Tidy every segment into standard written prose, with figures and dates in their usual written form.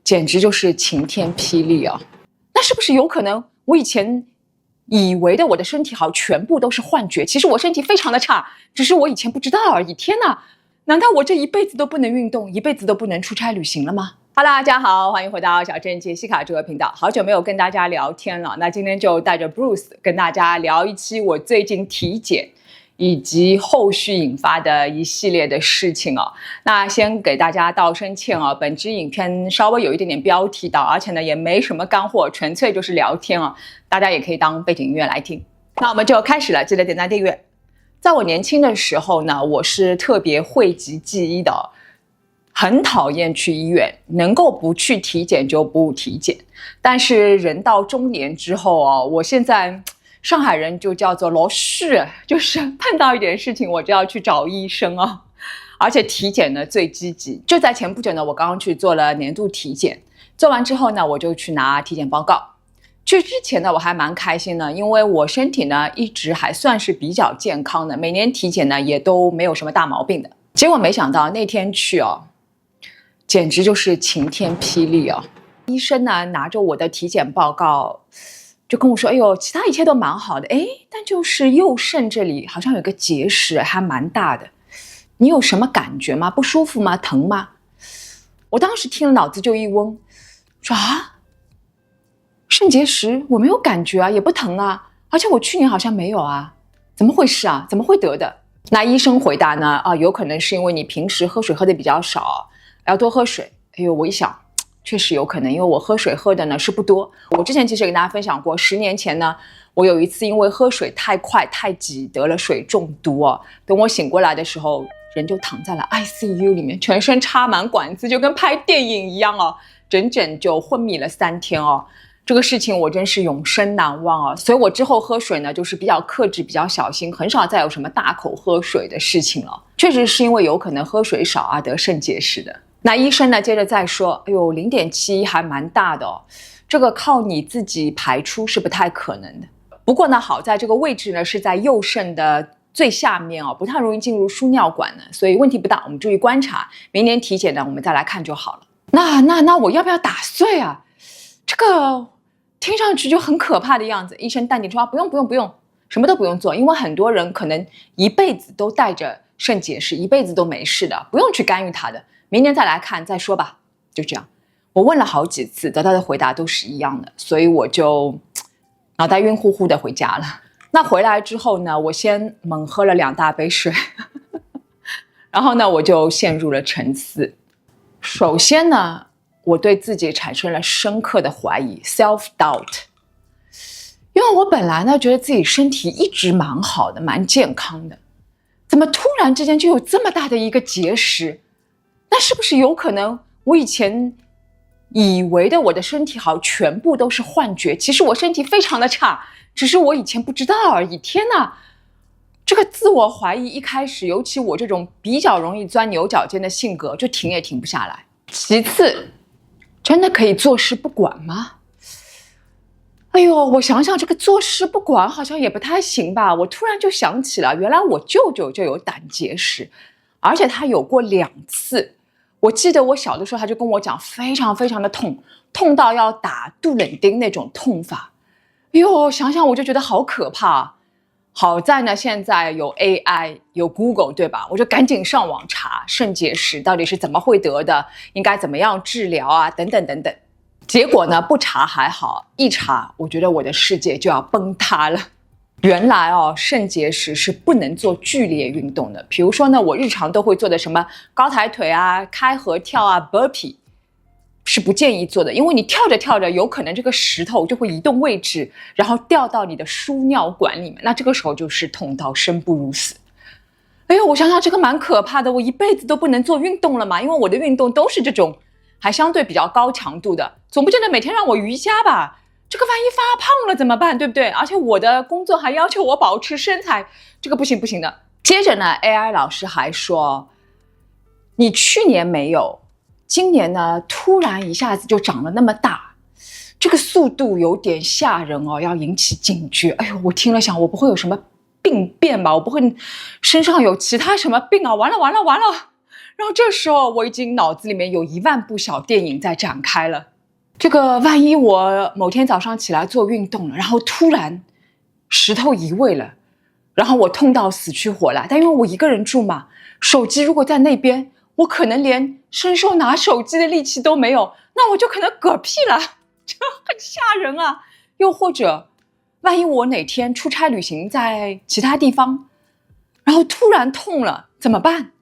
简直就是晴天霹雳啊！那是不是有可能我以前以为的我的身体好全部都是幻觉？其实我身体非常的差，只是我以前不知道而已。天哪，难道我这一辈子都不能运动，一辈子都不能出差旅行了吗？哈喽，大家好，欢迎回到小镇杰西卡这个频道。好久没有跟大家聊天了，那今天就带着 Bruce 跟大家聊一期我最近体检以及后续引发的一系列的事情哦。那先给大家道声歉哦，本支影片稍微有一点点标题党，而且呢也没什么干货，纯粹就是聊天哦，大家也可以当背景音乐来听。那我们就开始了，记得点赞订阅。在我年轻的时候呢，我是特别讳疾忌医的哦，很讨厌去医院，能够不去体检就不体检。但是人到中年之后哦，我现在上海人就叫做老续，就是碰到一点事情我就要去找医生哦。而且体检呢最积极，就在前不久呢，我刚刚去做了年度体检，做完之后呢，我就去拿体检报告。去之前呢，我还蛮开心的，因为我身体呢一直还算是比较健康的，每年体检呢也都没有什么大毛病的。结果没想到那天去哦，简直就是晴天霹雳哦！医生呢拿着我的体检报告就跟我说，哎呦，其他一切都蛮好的，哎，但就是右肾这里好像有个结石，还蛮大的。你有什么感觉吗？不舒服吗？疼吗？我当时听了脑子就一嗡，说啊，肾结石我没有感觉啊，也不疼啊，而且我去年好像没有啊，怎么回事啊？怎么会得的？那医生回答呢，有可能是因为你平时喝水喝的比较少，要多喝水。哎呦，我一想，确实有可能，因为我喝水喝的呢是不多。我之前其实也跟大家分享过，10年前呢，我有一次因为喝水太快太急得了水中毒哦。等我醒过来的时候，人就躺在了 ICU 里面，全身插满管子，就跟拍电影一样哦，整整就昏迷了3天哦。这个事情我真是永生难忘哦，所以我之后喝水呢就是比较克制，比较小心，很少再有什么大口喝水的事情了。确实是因为有可能喝水少啊得肾结石的。那医生呢接着再说，哎呦，0.7还蛮大的哦，这个靠你自己排出是不太可能的。不过呢好在这个位置呢是在右肾的最下面哦，不太容易进入输尿管的，所以问题不大，我们注意观察，明年体检呢我们再来看就好了。那我要不要打碎啊？这个听上去就很可怕的样子。医生淡定说，不用，什么都不用做，因为很多人可能一辈子都带着肾结石，一辈子都没事的，不用去干预它的，明年再来看再说吧。就这样，我问了好几次，得到的回答都是一样的，所以我就脑袋晕乎乎的回家了。那回来之后呢，我先猛喝了2大杯水然后呢我就陷入了沉思。首先呢，我对自己产生了深刻的怀疑 self-doubt， 因为我本来呢觉得自己身体一直蛮好的，蛮健康的，怎么突然之间就有这么大的一个结石？那是不是有可能我以前以为的我的身体好全部都是幻觉？其实我身体非常的差，只是我以前不知道而已。天哪，这个自我怀疑一开始，尤其我这种比较容易钻牛角尖的性格，就停也停不下来。其次，真的可以坐视不管吗？哎呦，我想想，这个坐视不管好像也不太行吧。我突然就想起了，原来我舅舅就有胆结石，而且他有过2次。我记得我小的时候，他就跟我讲，非常非常的痛，痛到要打杜冷丁那种痛法。哎呦，想想我就觉得好可怕。好在呢，现在有 AI 有 Google 对吧？我就赶紧上网查肾结石到底是怎么会得的，应该怎么样治疗啊，等等等等。结果呢，不查还好，一查我觉得我的世界就要崩塌了。原来哦，肾结石是不能做剧烈运动的，比如说呢，我日常都会做的什么高抬腿啊、开合跳啊、burpee，是不建议做的，因为你跳着跳着，有可能这个石头就会移动位置，然后掉到你的输尿管里面，那这个时候就是痛到生不如死。哎呦，我想想这个蛮可怕的，我一辈子都不能做运动了嘛，因为我的运动都是这种还相对比较高强度的，总不见得每天让我瑜伽吧？这个万一发胖了怎么办，对不对？而且我的工作还要求我保持身材，这个不行的。接着呢 AI 老师还说，你去年没有，今年呢突然一下子就长了那么大，这个速度有点吓人哦，要引起警觉。哎呦，我听了想，我不会有什么病变吧？我不会身上有其他什么病啊？完了！然后这时候我已经脑子里面有10000部小电影在展开了。这个万一我某天早上起来做运动了，然后突然石头移位了，然后我痛到死去活来，但因为我一个人住嘛，手机如果在那边，我可能连伸手拿手机的力气都没有，那我就可能嗝屁了，这很吓人啊。又或者万一我哪天出差旅行在其他地方，然后突然痛了怎么办？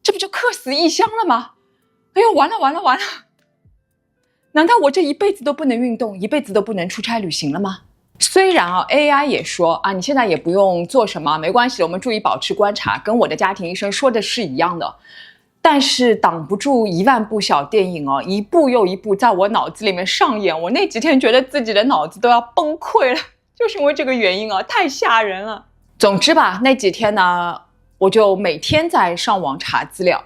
这不就客死异乡了吗？哎呦，完了！难道我这一辈子都不能运动，一辈子都不能出差旅行了吗？虽然AI 也说你现在也不用做什么，没关系，我们注意保持观察，跟我的家庭医生说的是一样的，但是挡不住10000部小电影一部又一部在我脑子里面上演，我那几天觉得自己的脑子都要崩溃了，就是因为这个原因太吓人了。总之吧，那几天呢，我就每天在上网查资料，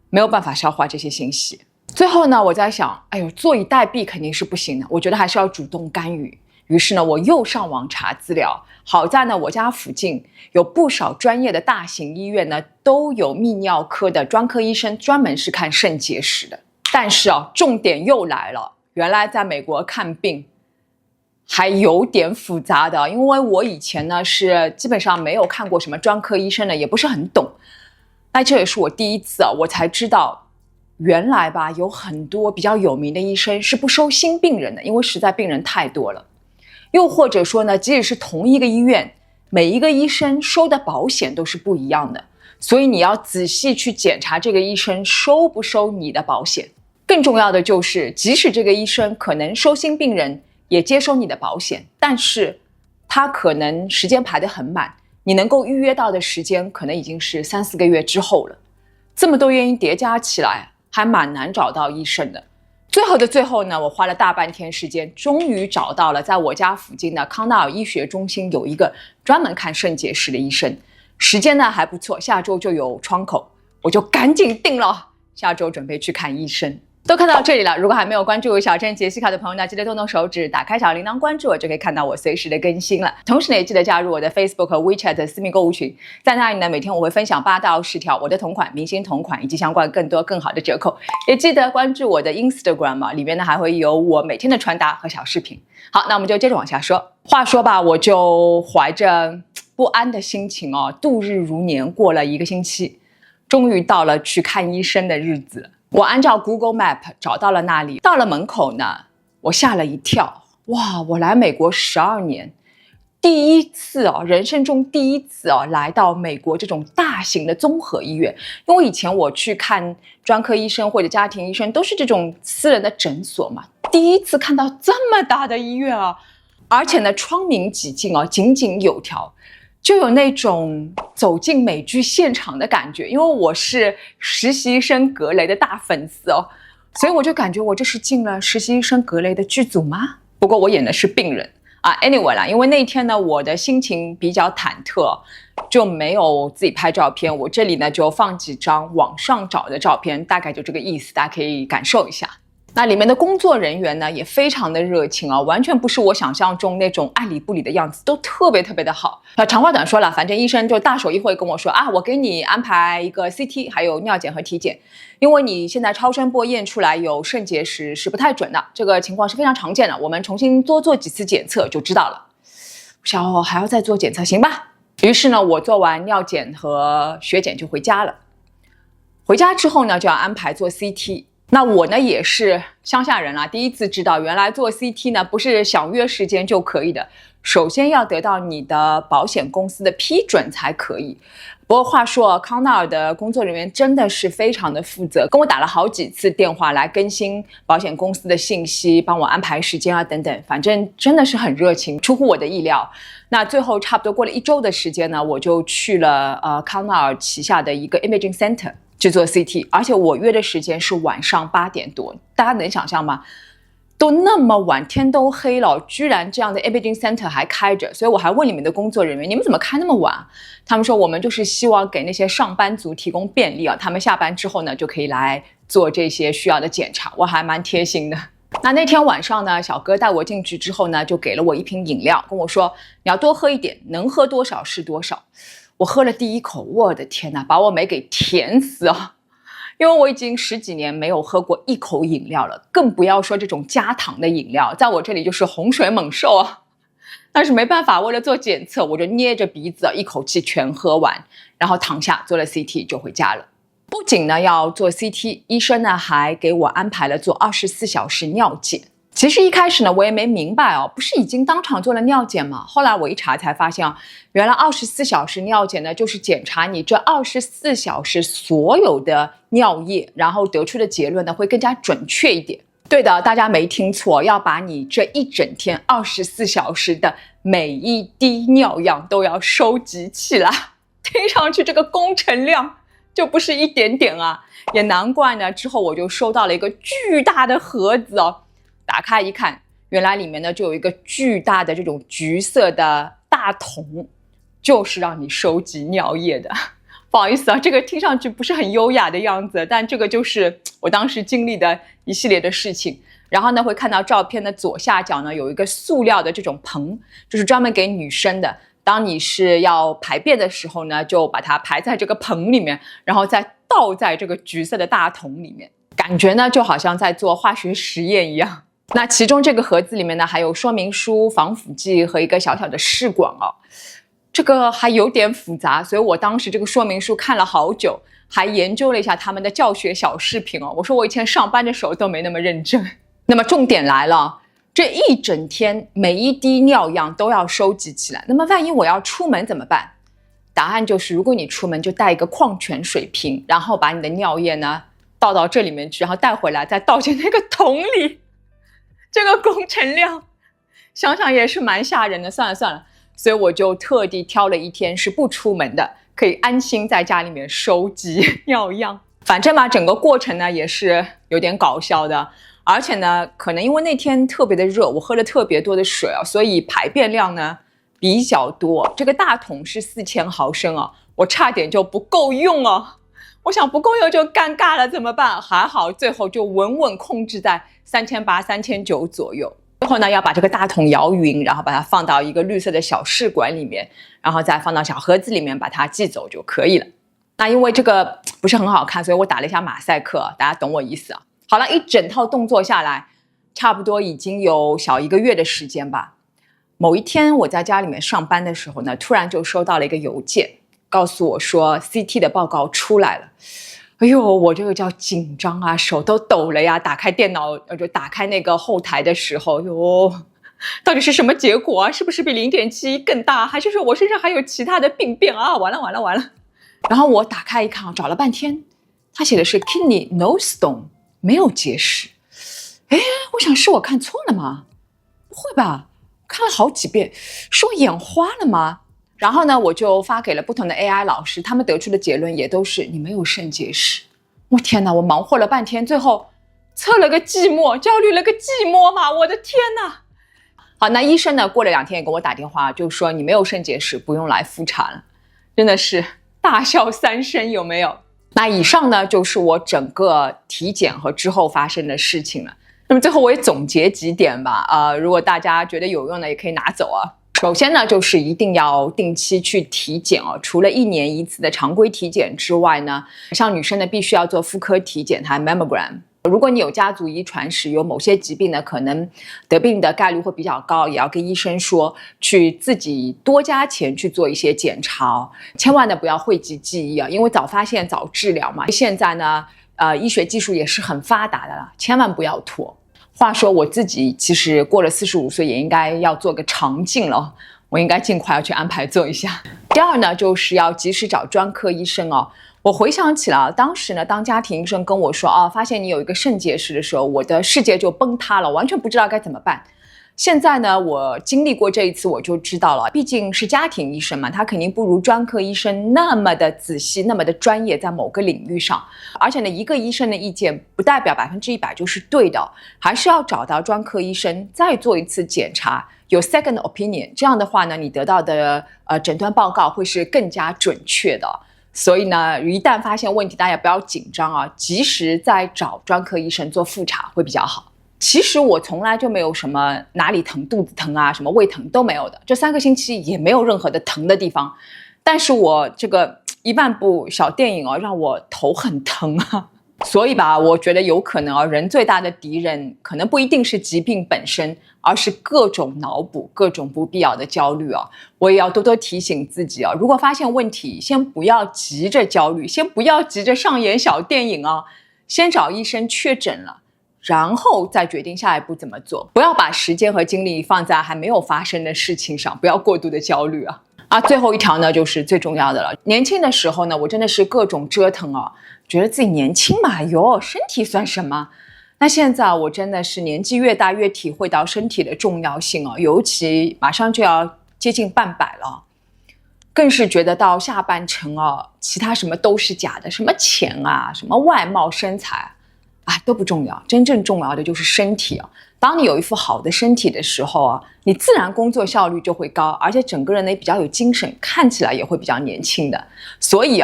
没有办法消化这些信息。最后呢，我在想，哎呦，坐以待毙肯定是不行的，我觉得还是要主动干预。于是呢，我又上网查资料。好在呢，我家附近有不少专业的大型医院呢，都有泌尿科的专科医生，专门是看肾结石的。但是重点又来了，原来在美国看病还有点复杂的，因为我以前呢是基本上没有看过什么专科医生的，也不是很懂。那这也是我第一次我才知道。原来吧，有很多比较有名的医生是不收新病人的，因为实在病人太多了。又或者说呢，即使是同一个医院，每一个医生收的保险都是不一样的，所以你要仔细去检查这个医生收不收你的保险。更重要的就是，即使这个医生可能收新病人，也接收你的保险，但是他可能时间排得很满，你能够预约到的时间可能已经是3-4个月之后了。这么多原因叠加起来，还蛮难找到医生的。最后的最后呢，我花了大半天时间，终于找到了在我家附近的康奈尔医学中心有一个专门看肾结石的医生。时间呢还不错，下周就有窗口，我就赶紧定了，下周准备去看医生。都看到这里了，如果还没有关注小镇杰西卡的朋友呢，记得动动手指，打开小铃铛关注我，就可以看到我随时的更新了。同时呢，也记得加入我的 Facebook 和 WeChat 私密购物群，在那里呢，每天我会分享8到10条我的同款、明星同款以及相关更多更好的折扣。也记得关注我的 Instagram 里面呢还会有我每天的穿搭和小视频。好，那我们就接着往下说。话说吧，我就怀着不安的心情度日如年，过了1个星期，终于到了去看医生的日子了。我按照 Google Map 找到了那里，到了门口呢，我吓了一跳。哇，我来美国12年，第一次人生中第一次来到美国这种大型的综合医院。因为以前我去看专科医生或者家庭医生都是这种私人的诊所嘛，第一次看到这么大的医院而且呢窗明几净井井有条，就有那种走进美剧现场的感觉。因为我是实习医生格雷的大粉丝所以我就感觉我这是进了实习医生格雷的剧组吗？不过我演的是病人anyway 啦，因为那天呢我的心情比较忐忑，就没有自己拍照片。我这里呢就放几张网上找的照片，大概就这个意思，大家可以感受一下。那里面的工作人员呢也非常的热情完全不是我想象中那种爱理不理的样子，都特别的好。长话短说了，反正医生就大手一挥跟我说我给你安排一个 CT 还有尿检和体检，因为你现在超声波验出来有肾结石是不太准的，这个情况是非常常见的，我们重新多做几次检测就知道了。我想还要再做检测，行吧。于是呢我做完尿检和血检就回家了。回家之后呢就要安排做 CT。那我呢也是乡下人第一次知道原来做 CT 呢不是想约时间就可以的，首先要得到你的保险公司的批准才可以。不过话说康奈尔的工作人员真的是非常的负责，跟我打了好几次电话来更新保险公司的信息，帮我安排时间等等，反正真的是很热情，出乎我的意料。那最后差不多过了1周的时间呢，我就去了康奈尔旗下的一个 Imaging Center去做 CT， 而且我约的时间是晚上8点多，大家能想象吗？都那么晚，天都黑了，居然这样的 Imaging Center 还开着，所以我还问里面的工作人员，你们怎么开那么晚？他们说我们就是希望给那些上班族提供便利他们下班之后呢就可以来做这些需要的检查，我还蛮贴心的。那天晚上呢，小哥带我进去之后呢，就给了我一瓶饮料，跟我说你要多喝一点，能喝多少是多少。我喝了第一口，我的天哪，把我没给甜死因为我已经10几年没有喝过一口饮料了，更不要说这种加糖的饮料，在我这里就是洪水猛兽啊。但是没办法，为了做检测，我就捏着鼻子一口气全喝完，然后躺下做了 CT 就回家了。不仅呢要做 CT， 医生呢还给我安排了做24小时尿检。其实一开始呢我也没明白哦，不是已经当场做了尿检吗？后来我一查才发现啊，原来24小时尿检呢就是检查你这24小时所有的尿液，然后得出的结论呢会更加准确一点。对的，大家没听错，要把你这一整天24小时的每一滴尿样都要收集起来。听上去这个工程量就不是一点点啊，也难怪呢。之后我就收到了一个巨大的盒子哦，打开一看，原来里面呢就有一个巨大的这种橘色的大桶，就是让你收集尿液的。不好意思啊，这个听上去不是很优雅的样子，但这个就是我当时经历的一系列的事情。然后呢，会看到照片的左下角呢有一个塑料的这种盆，就是专门给女生的。当你是要排便的时候呢，就把它排在这个盆里面，然后再倒在这个橘色的大桶里面，感觉呢就好像在做化学实验一样。那其中这个盒子里面呢还有说明书、防腐剂和一个小小的试管哦。这个还有点复杂，所以我当时这个说明书看了好久，还研究了一下他们的教学小视频哦。我说我以前上班的时候都没那么认真。那么重点来了，这一整天每一滴尿样都要收集起来。那么万一我要出门怎么办？答案就是，如果你出门就带一个矿泉水瓶，然后把你的尿液呢倒到这里面去，然后带回来再倒进那个桶里。这个工程量想想也是蛮吓人的。算了算了。所以我就特地挑了一天是不出门的，可以安心在家里面收集尿样。反正嘛，整个过程呢也是有点搞笑的，而且呢，可能因为那天特别的热，我喝了特别多的水啊，所以排便量呢比较多。这个大桶是4000毫升啊，我差点就不够用啊。我想不够用就尴尬了，怎么办？还好最后就稳稳控制在3800、3900左右。最后呢，要把这个大桶摇匀，然后把它放到一个绿色的小试管里面，然后再放到小盒子里面，把它寄走就可以了。那因为这个不是很好看，所以我打了一下马赛克，大家懂我意思啊。好了，一整套动作下来，差不多已经有小1个月的时间吧。某一天我在家里面上班的时候呢，突然就收到了一个邮件，告诉我说 CT 的报告出来了。哎呦，我这个叫紧张啊，手都抖了呀！打开电脑，就打开那个后台的时候，哟，到底是什么结果啊？是不是比0.7更大？还是说我身上还有其他的病变啊？完了完了完了！然后我打开一看，找了半天，他写的是 kidney no stone， 没有结石。哎，我想是我看错了吗？不会吧？看了好几遍，是我眼花了吗？然后呢，我就发给了不同的 AI 老师，他们得出的结论也都是你没有肾结石。我天哪，我忙活了半天，最后测了个寂寞，焦虑了个寂寞嘛，我的天哪！好，那医生呢，过了2天也给我打电话，就说你没有肾结石，不用来复查了。真的是大笑3声，有没有？那以上呢，就是我整个体检和之后发生的事情了。那么最后我也总结几点吧，如果大家觉得有用的，也可以拿走啊。首先呢，就是一定要定期去体检哦。除了1年1次的常规体检之外呢，像女生呢，必须要做妇科体检，它 mammogram。如果你有家族遗传史，有某些疾病呢，可能得病的概率会比较高，也要跟医生说，去自己多加钱去做一些检查哦。千万呢不要讳疾忌医啊，因为早发现早治疗嘛。现在呢，医学技术也是很发达的了，千万不要拖。话说我自己其实过了45岁也应该要做个肠镜了，我应该尽快要去安排做一下。第二呢，就是要及时找专科医生哦。我回想起来，当时呢，当家庭医生跟我说发现你有一个肾结石的时候，我的世界就崩塌了，完全不知道该怎么办。现在呢，我经历过这一次，我就知道了，毕竟是家庭医生嘛，他肯定不如专科医生那么的仔细，那么的专业，在某个领域上。而且呢，一个医生的意见不代表100%就是对的，还是要找到专科医生再做一次检查，有 second opinion。这样的话呢，你得到的诊断报告会是更加准确的。所以呢，一旦发现问题，大家不要紧张啊，及时再找专科医生做复查会比较好。其实我从来就没有什么哪里疼、肚子疼啊，什么胃疼都没有的，这3个星期也没有任何的疼的地方。但是我这个1万部小电影让我头很疼啊。所以吧，我觉得有可能人最大的敌人可能不一定是疾病本身，而是各种脑补、各种不必要的焦虑我也要多多提醒自己如果发现问题，先不要急着焦虑，先不要急着上演小电影先找医生确诊了，然后再决定下一步怎么做。不要把时间和精力放在还没有发生的事情上，不要过度的焦虑最后一条呢，就是最重要的了。年轻的时候呢，我真的是各种折腾觉得自己年轻嘛，身体算什么？那现在我真的是年纪越大越体会到身体的重要性尤其马上就要接近半百了，更是觉得到下半程其他什么都是假的，什么钱什么外貌身材都不重要，真正重要的就是身体当你有一副好的身体的时候你自然工作效率就会高，而且整个人呢也比较有精神，看起来也会比较年轻的。所以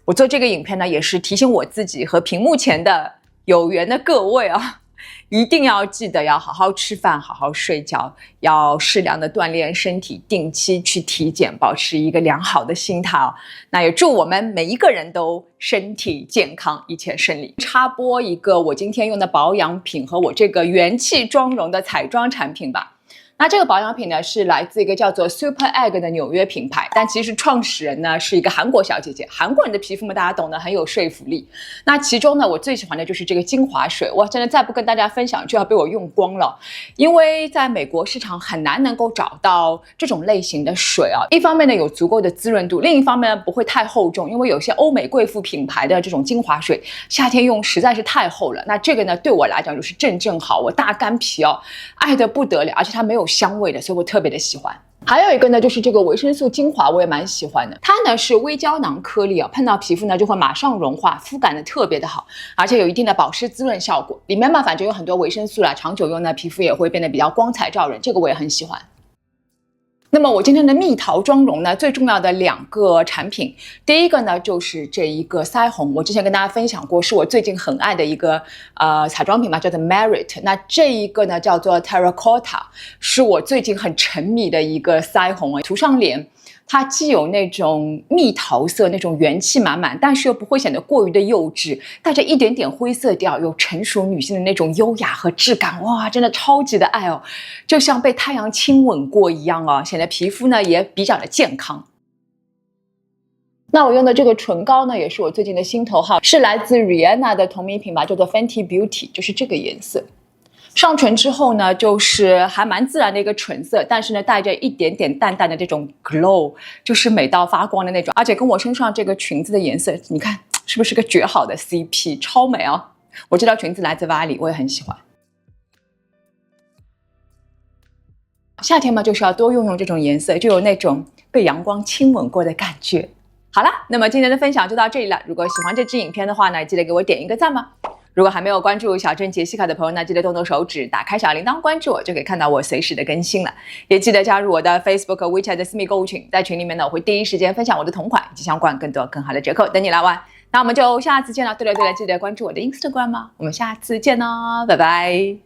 我做这个影片呢，也是提醒我自己和屏幕前的有缘的各位一定要记得要好好吃饭，好好睡觉，要适量的锻炼身体，定期去体检，保持一个良好的心态那也祝我们每一个人都身体健康，一切顺利。插播一个我今天用的保养品和我这个元气妆容的彩妆产品吧。那这个保养品呢，是来自一个叫做 Super Egg 的纽约品牌，但其实创始人呢是一个韩国小姐姐。韩国人的皮肤嘛，大家懂得很有说服力。那其中呢，我最喜欢的就是这个精华水，哇，真的再不跟大家分享就要被我用光了。因为在美国市场很难能够找到这种类型的水一方面呢有足够的滋润度，另一方面呢不会太厚重，因为有些欧美贵妇品牌的这种精华水，夏天用实在是太厚了。那这个呢对我来讲就是正好，我大干皮爱得不得了，而且它没有香味的，所以我特别的喜欢。还有一个呢，就是这个维生素精华，我也蛮喜欢的。它呢是微胶囊颗粒碰到皮肤呢就会马上融化，肤感呢特别的好，而且有一定的保湿滋润效果。里面嘛反正有很多维生素长久用呢皮肤也会变得比较光彩照人，这个我也很喜欢。那么我今天的蜜桃妆容呢，最重要的2个产品，第一个呢就是这一个腮红，我之前跟大家分享过，是我最近很爱的一个彩妆品嘛，叫做 Merit。那这一个呢叫做 Terracotta， 是我最近很沉迷的一个腮红涂上脸。它既有那种蜜桃色，那种元气满满，但是又不会显得过于的幼稚，带着一点点灰色调，有成熟女性的那种优雅和质感，哇，真的超级的爱就像被太阳亲吻过一样显得皮肤呢也比较的健康。那我用的这个唇膏呢，也是我最近的心头好，是来自 Rihanna 的同名品牌，叫做 Fenty Beauty， 就是这个颜色。上唇之后呢，就是还蛮自然的一个唇色，但是呢带着一点点淡淡的这种 glow， 就是美到发光的那种，而且跟我身上这个裙子的颜色，你看是不是个绝好的 CP， 超美我这条裙子来自Valley，我也很喜欢。夏天嘛，就是要多用这种颜色，就有那种被阳光亲吻过的感觉。好了，那么今天的分享就到这里了。如果喜欢这支影片的话呢，记得给我点一个赞吗？如果还没有关注小镇杰西卡的朋友呢，记得动动手指，打开小铃铛关注我，就可以看到我随时的更新了。也记得加入我的 Facebook、WeChat 的私密购物群，在群里面呢，我会第一时间分享我的同款以及相关更多更好的折扣等你来玩。那我们就下次见了。对了，记得关注我的 Instagram 我们下次见拜拜。